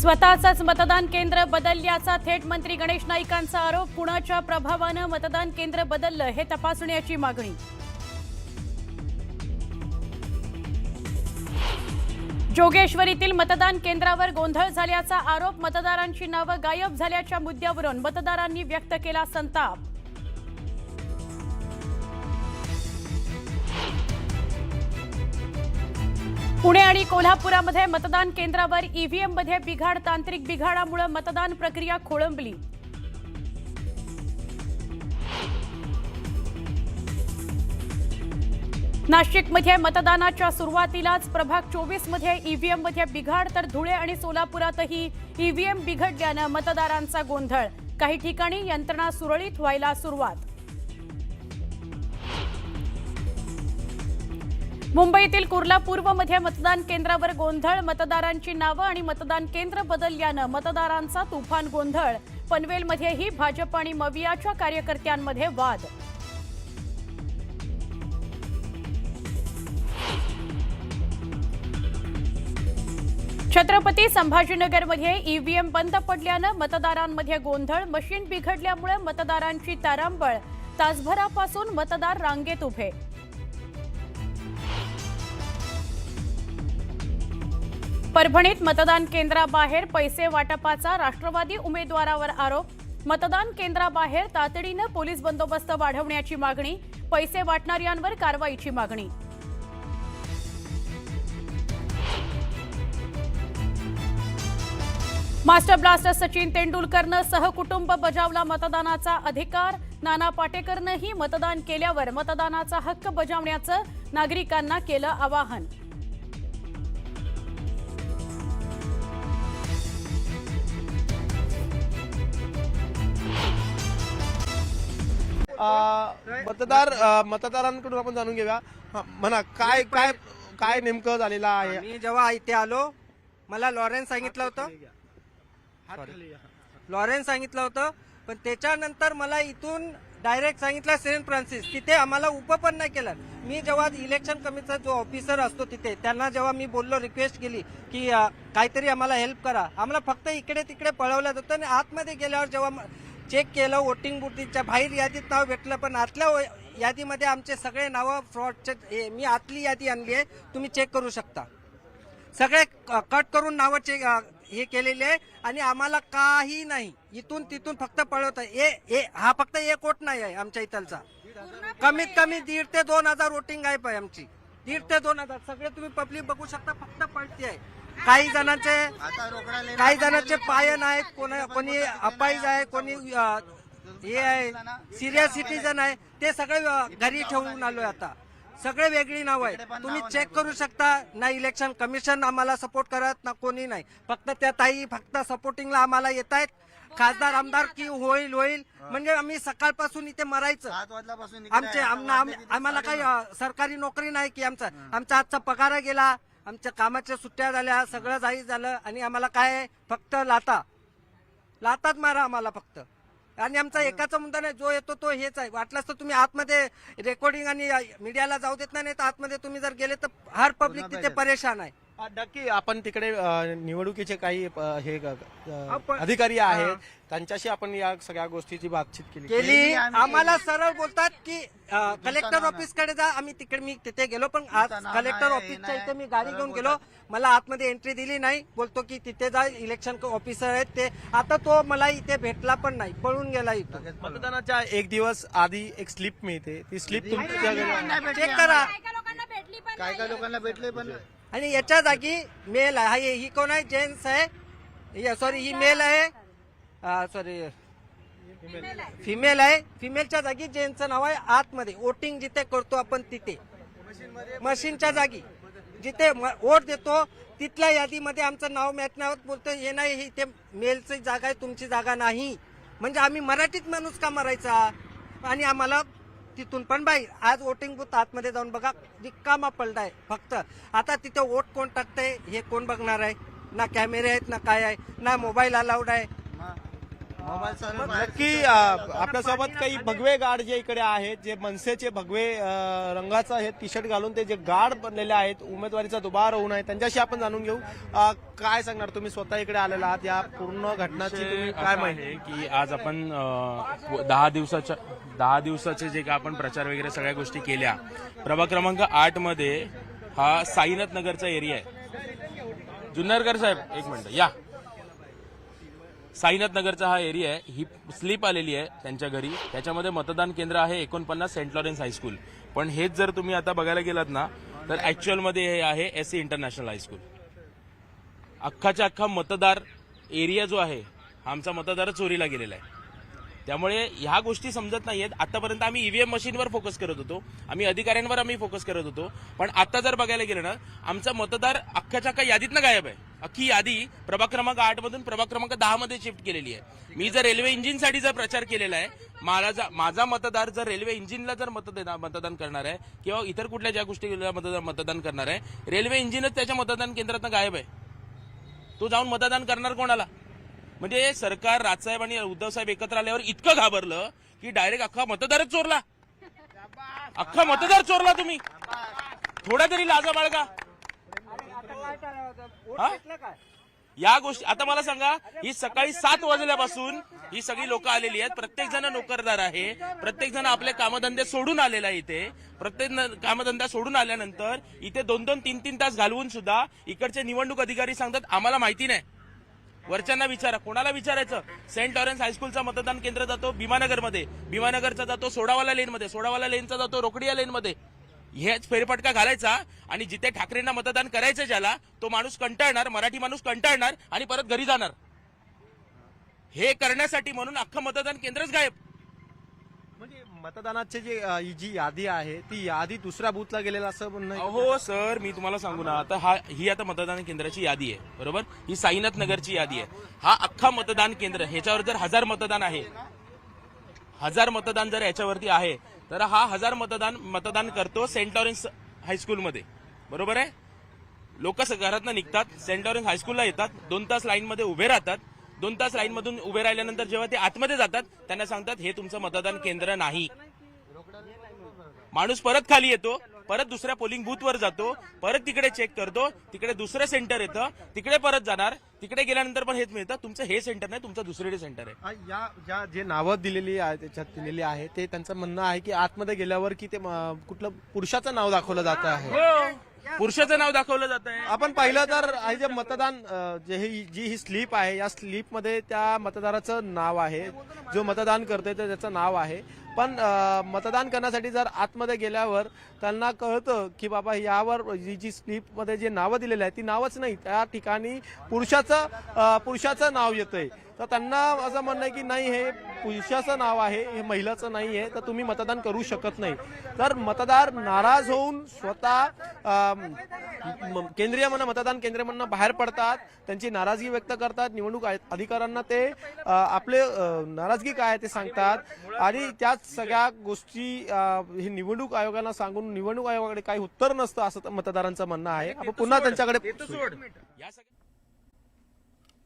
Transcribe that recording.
स्वतःच मतदान केंद्र बदलल्याचा थेट मंत्री गणेश नाईकांचा आरोप। पुण्याच्या प्रभावाने मतदान केंद्र बदललं हे तपासण्याची मागणी। जोगेश्वरीतील मतदान केंद्रावर गोंधळ झाल्याचा आरोप। मतदारांची नावं गायब झाल्याच्या मुद्द्यावरून मतदारांनी व्यक्त केला संताप। पुणे आणि कोल्हापुरामध्ये मतदान केंद्रावर ईव्हीएम मध्ये बिघाड। तांत्रिक बिघाडामुळे मतदान प्रक्रिया खोळंबली। नाशिकमध्ये मतदानाच्या सुरुवातीलाच प्रभाग 24 मध्ये ईव्हीएम मध्ये बिघाड, तर धुळे आणि सोलापुरातही ईव्हीएम बिघडल्याने मतदारांचा गोंधळ। काही ठिकाणी यंत्रणा सुरळीत व्हायला सुरुवात। मुंबईतील कुर्ला पूर्वमध्ये मतदान केंद्रावर गोंधळ। मतदारांची नावं आणि मतदान केंद्र बदलल्याने मतदारांचा तुफान गोंधळ। पनवेलमध्येही भाजप आणि मवियाच्या कार्यकर्त्यांमध्ये वाद। छत्रपती संभाजीनगरमध्ये ईव्हीएम बंद पडल्याने मतदारांमध्ये गोंधळ। मशीन बिघडल्यामुळे मतदारांची तारांबळ। तासभरापासून मतदार रांगेत उभे। परभणीत मतदान केंद्राबाहेर पैसे वाटपाचा राष्ट्रवादी उमेदवारावर आरोप। मतदान केंद्राबाहेर तातडीने पोलीस बंदोबस्त वाढवण्याची मागणी। पैसे वाटणाऱ्यांवर कारवाईची मागणी। मास्टर ब्लास्टर सचिन तेंडुलकरनं सहकुटुंब बजावला मतदानाचा अधिकार। नाना पाटेकरनंही मतदान केल्यावर मतदानाचा हक्क बजावण्याचं नागरिकांना केलं आवाहन। मतदारांकडून आपण जाणून घेऊया। म्हणा काय काय काय नेमकं झालेलं आहे। मी जेव्हा इथे आलो मला लॉरेन्स सांगितलं होतं पण त्याच्यानंतर मला इथून डायरेक्ट सांगितलं सेंट फ्रान्सिस। तिथे आम्हाला उभं पण नाही केलं। मी जेव्हा इलेक्शन कमिटीचा जो ऑफिसर असतो तिथे त्यांना जेव्हा मी बोललो, रिक्वेस्ट केली की काहीतरी आम्हाला हेल्प करा, आम्हाला फक्त इकडे तिकडे पळवलं जातं। आणि आतमध्ये गेल्यावर जेव्हा चेक केलं वोटिंग बूथच्या बाहेर यादीत नाव भेटलं, पण आतल्या यादीमध्ये आमचे सगळे नावं फ्रॉडचे। मी आतली यादी आणली आहे, तुम्ही चेक करू शकता। सगळे कट करून नावं चेक हे केलेले आहे आणि आम्हाला काही नाही। इथून तिथून फक्त पळवत हा फक्त एक वोट नाही आहे आमच्या इथलचा। कमीत कमी 1,500 ते 2,000 वोटिंग आहे आमची। 1,500 ते 2,000 सगळे तुम्ही पब्लिक बघू शकता, फक्त पळती आहे। काही जणांचे पाय नाहीत, कोणी अपाईज आहे, कोणी हे आहे सिरियस सिटीजन आहे, ते सगळे घरी ठेवून आलोय। आता सगळे वेगळी नाव आहे, तुम्ही चेक करू शकता। ना इलेक्शन कमिशन आम्हाला सपोर्ट करत ना कोणी नाही, फक्त त्या ताई फक्त सपोर्टिंगला आम्हाला येत आहेत। खासदार आमदार की होईल म्हणजे आम्ही सकाळपासून इथे मरायचं। आम्हाला काही सरकारी नोकरी नाही की आमचा आजचा पगार गेला, आमच्या कामाच्या सुट्ट्या झाल्या, सगळं जाहीर झालं आणि आम्हाला काय फक्त लातात मारा आम्हाला फक्त। आणि आमचा एकाचा मुद्दा नाही, जो येतो तो हेच आहे। वाटलंच तर तुम्ही आतमध्ये रेकॉर्डिंग आणि मीडियाला जाऊ देत नाही, तर आतमध्ये तुम्ही जर गेले तर हर पब्लिक तिथे परेशान आहे। नक्की आपण तिकडे निवडणुकीचे काही हे अधिकारी आहेत, त्यांच्याशी आपण या सगळ्या गोष्टीची बातचीत केली। आम्हाला सरळ बोलतात की कलेक्टर ऑफिस कडे जा। मी तिथे गेलो, पण आज कलेक्टर ऑफिसच्या इथे मी गाडी घेऊन गेलो, मला आतमध्ये एंट्री दिली नाही। बोलतो की तिथे जा, इलेक्शन ऑफिसर आहेत ते। आता तो मला इथे भेटला पण नाही, पळून गेला इथून। मतदानाच्या एक दिवस आधी एक स्लिप मिळते, ती स्लिप तुमच्या चेक करा। काय लोकांना भेटले पण। आणि याच्या जागी मेल आहे। ही कोण आहे? जेंट्स आहे, सॉरी ही मेल आहे, सॉरी फिमेल आहे। फिमेलच्या जागी जेंट्सचं नाव आहे। आतमध्ये वोटिंग जिथे करतो आपण तिथे मशीनच्या जागी जिथे वोट देतो तिथल्या यादीमध्ये आमचं नाव मॅच नाही होत। बोलतो हे नाही, हे इथे मेलची जागा आहे, तुमची जागा नाही। म्हणजे आम्ही मराठीत माणूस का मारायचा? आणि आम्हाला तिथून पण बाई आज वोटिंग बूथ आतमध्ये जाऊन बघा, रिकामा पलटा आहे फक्त। आता तिथे वोट कोण टाकतंय हे कोण बघणार आहे? ना कॅमेरे आहेत, ना काय आहे, ना मोबाईल अलाउड आहे। नक्की आपल्यासोबत काही भगवे गार्ड जे इकडे आहेत, जे मनसेचे भगवे रंगाचा हे टी शर्ट घालून ते जे गार्ड बनलेले आहेत, उमेदवारीचा दुबार होऊ नये, त्यांच्याशी आपण जाणून घेऊ. काय सांगणार, तुम्ही स्वतः इकडे आलेला आहात, या पूर्ण घटनाची तुम्ही काय माहिती? आहे की आज आपण 10 दिवसाचे जे का आपण प्रचार वगैरे सगळ्या गोष्टी केल्या. प्रभाग क्रमांक 8 मध्ये हा साईनाथ नगरचा एरिया आहे. जुन्नरकर साहेब एक मिनिट या. साईनाथ नगरचा हा एरिया आहे. ही स्लिप आलेली आहे त्यांच्या घरी. त्याच्यामध्ये मतदान केंद्र आहे 49 सेंट लॉरेन्स हायस्कूल. पण हेच जर तुम्ही आता बघायला गेलात ना तर ऍक्च्युअल मध्ये हे आहे एससी इंटरनॅशनल हायस्कूल. अख्खाच्या अख्खा मतदार एरिया जो आहे आमचा मतदार चोरीला गेलेला आहे. त्यामुळे ह्या गोष्टी समजत नाहीयेत. आतापर्यंत आम्ही ईव्हीएम मशीनवर फोकस करत होतो, आम्ही अधिकाऱ्यांवर आम्ही फोकस करत होतो. पण आता जर बघायला गेलं ना आमचा मतदार अख्ख्याच्या अख्खा यादीतनं गायब आहे. अख्खी यादी प्रभाग क्रमांक 8 मधून प्रभाग क्रमांक 10 मध्ये शिफ्ट केलेली आहे. मी जर रेल्वे इंजिनसाठी जर प्रचार केलेला आहे, माझा मतदार जर रेल्वे इंजिनला जर मतदान करणार आहे किंवा इतर कुठल्या ज्या गोष्टीला मतदान करणार आहे, रेल्वे इंजिनच त्याच्या मतदान केंद्रातनं गायब आहे. तो जाऊन मतदान करणार कोणाला? म्हणजे सरकार, राजसाहेब आणि उद्धवसाहेब एकत्र आल्यावर इतकं घाबरलं की डायरेक्ट अख्खा मतदारच चोरला. अख्खा मतदार चोरला तुम्ही. थोडा तरी लाजा बाळगा. या गोष्टी आता मला सांगा, ही सकाळी 7 वाजल्यापासून ही सगळी लोक आलेली आहेत. प्रत्येक जण नोकरदार आहे, प्रत्येक जण आपले कामधंदे सोडून आलेला आहे. इथे प्रत्येक कामधंदा सोडून आल्यानंतर इथे 2-2, 3-3 तास घालवून सुद्धा इकडचे निवडणूक अधिकारी सांगतात आम्हाला माहिती नाही. वरच्यांना विचारा, कोणाला विचारायचं? सेंट लॉरेन्स हायस्कूलचा मतदान केंद्र जातो भीमानगरमध्ये, भीमानगरचा जातो सोडावाला लेनमध्ये, सोडावाला लेनचा जातो रोकडिया लेनमध्ये. हेच फेरफटका घालायचा आणि जिथे ठाकरेंना मतदान करायचं ज्याला, तो माणूस कंटाळणार, मराठी माणूस कंटाळणार आणि परत घरी जाणार. हे करण्यासाठी म्हणून अख्खं मतदान केंद्रच गायब. म्हणजे मतदानाची जी यादी आहे ती यादी दुसऱ्या बूथला गेलेला असं म्हणणं आहे? हो सर, मी तुम्हाला सांगू ना, आता ही आता मतदान केंद्राची यादी आहे बरोबर. ही साईनाथ नगरची यादी आहे. हा अख्खा मतदान केंद्र, ह्याच्यावर जर 1000 मतदान आहे, 1000 मतदान जर याच्यावरती आहे तर हा 1000 मतदान करतो सेंट लॉरेन्स हायस्कूलमध्ये बरोबर आहे. लोक घरातनं निघतात, सेंट लॉरेन्स हायस्कूलला येतात, 2 तास लाईनमध्ये उभे राहतात. 2 तास लाईनमधून उभे राहिल्यानंतर जेव्हा ते आतमध्ये जातात त्यांना सांगतात हे तुमचं मतदान केंद्र नाही. माणूस परत खाली येतो, परत दुसऱ्या पोलिंग बूथवर जातो, परत तिकडे चेक करतो, तिकडे दुसरं सेंटर येतं, तिकडे परत जाणार, तिकडे गेल्यानंतर पण हेच मिळतं, तुमचं हे सेंटर नाही, तुमचं दुसरीकडे सेंटर आहे. या ज्या जे नावं दिलेली आहे त्याच्यात दिलेली आहे ते त्यांचं म्हणणं आहे की आतमध्ये गेल्यावर की ते कुठलं पुरुषाचं नाव दाखवलं जात आहे. पुरुषाचं नाव दाखवलं जात आहे. आपण पाहिलं तर हे जे मतदान जी ही स्लिप आहे, या स्लिप मध्ये त्या मतदाराचं नाव आहे, जो मतदान करतोय तर त्याचं नाव आहे. पण मतदान करण्यासाठी जर आतमध्ये गेल्यावर त्यांना कळतं की बाबा यावर जी स्लिप मध्ये जे नावं दिलेली आहे ती नावच नाही, त्या ठिकाणी पुरुषाचं नाव येतंय. तर त्यांना असं म्हणणं आहे की नाही, हे पुरुषाचं नाव आहे, हे महिलाचं नाही आहे, तर तुम्ही मतदान करू शकत नाही. तर मतदार नाराज होऊन स्वतः मतदान केंद्रामधून बाहेर पडतात, त्यांची नाराजगी व्यक्त करतात. निवडणूक अधिकाऱ्यांना ते आपले नाराजगी काय ते सांगतात आणि त्याच सगळ्या गोष्टी हे निवडणूक आयोगाला सांगून निवडणूक आयोगाकडे काही उत्तर नसतं असं मतदारांचं म्हणणं आहे. आपण पुन्हा त्यांच्याकडे